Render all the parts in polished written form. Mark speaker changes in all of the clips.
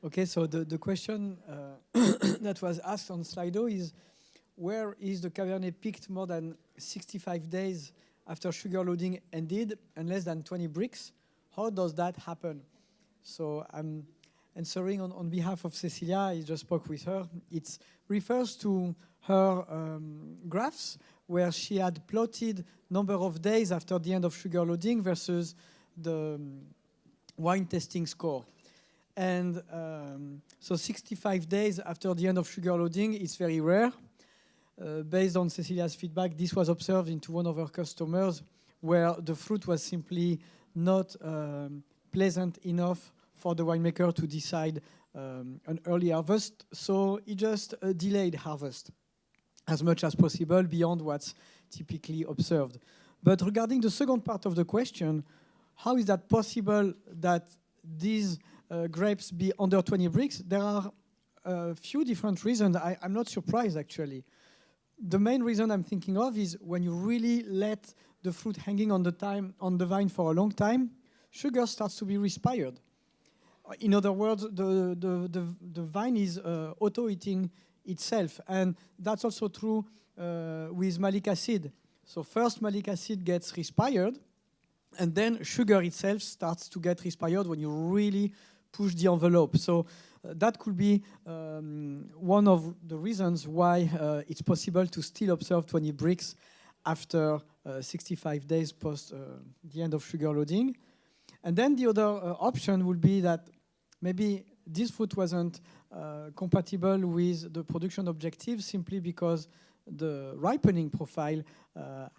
Speaker 1: Okay, so the question that was asked on Slido is, where is the Cabernet peaked more than 65 days after sugar loading ended and less than 20 bricks? How does that happen? So I'm answering on behalf of Cecilia. I just spoke with her. It refers to her graphs where she had plotted number of days after the end of sugar loading versus the wine tasting score. And so 65 days after the end of sugar loading is very rare. Based on Cecilia's feedback, this was observed into one of her customers where the fruit was simply not pleasant enough for the winemaker to decide an early harvest. So he just delayed harvest as much as possible beyond what's typically observed. But regarding the second part of the question, how is that possible that these grapes be under 20 bricks? There are a few different reasons. I'm not surprised, actually. The main reason I'm thinking of is when you really let the fruit hanging on the vine for a long time, sugar starts to be respired. In other words, the vine is auto-eating itself. And that's also true with malic acid. So first malic acid gets respired, and then sugar itself starts to get respired when you really push the envelope. So that could be one of the reasons why it's possible to still observe 20 bricks after 65 days post the end of sugar loading. And then the other option would be that maybe this fruit wasn't compatible with the production objectives simply because the ripening profile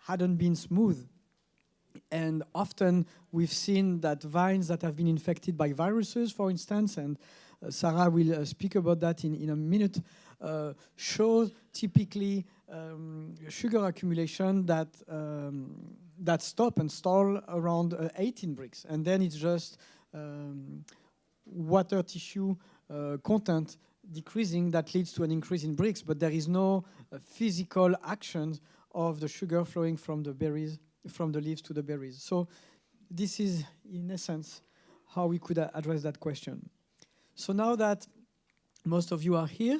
Speaker 1: hadn't been smooth. And often we've seen that vines that have been infected by viruses, for instance, and Sarah will speak about that in a minute, show typically sugar accumulation that stop and stall around 18 bricks. And then it's just water tissue content decreasing that leads to an increase in bricks, but there is no physical action of the sugar flowing from the berries, from the leaves to the berries. So this is, in essence, how we could address that question. So now that most of you are here,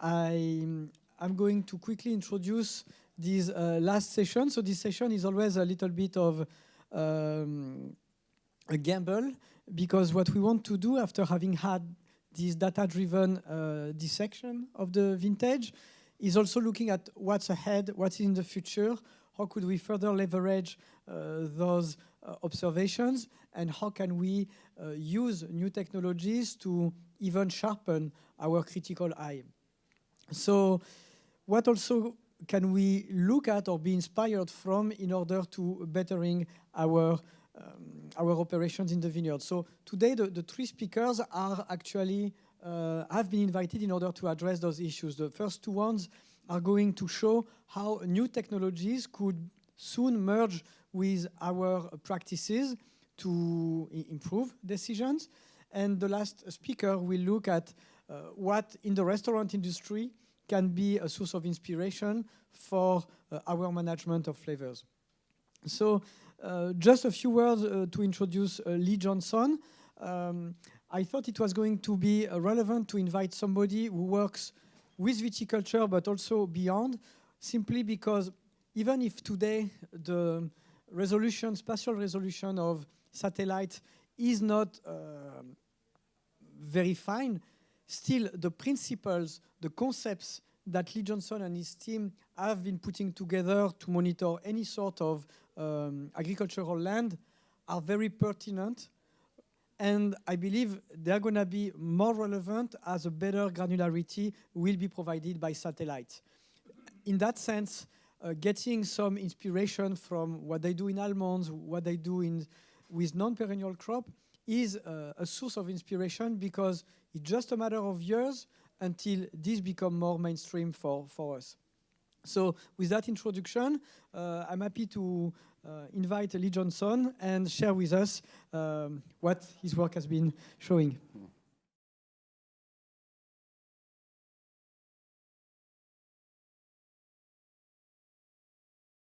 Speaker 1: I'm going to quickly introduce this last session. So this session is always a little bit of a gamble, because what we want to do after having had this data-driven dissection of the vintage is also looking at what's ahead, what's in the future, how could we further leverage those observations, and how can we use new technologies to even sharpen our critical eye. So what also can we look at or be inspired from in order to bettering our operations in the vineyard? So today the three speakers are actually have been invited in order to address those issues. The first two ones are going to show how new technologies could soon merge with our practices to improve decisions. And the last speaker will look at what in the restaurant industry can be a source of inspiration for our management of flavors. So just a few words to introduce Lee Johnson. I thought it was going to be relevant to invite somebody who works with viticulture but also beyond, simply because even if today the resolution, spatial resolution of satellite is not very fine, still the principles, the concepts that Lee Johnson and his team have been putting together to monitor any sort of agricultural land are very pertinent, and I believe they're going to be more relevant as a better granularity will be provided by satellite. In that sense, getting some inspiration from what they do in almonds, what they do with non-perennial crop is a source of inspiration, because it's just a matter of years until this become more mainstream for us. So with that introduction, I'm happy to invite Lee Johnson and share with us what his work has been showing.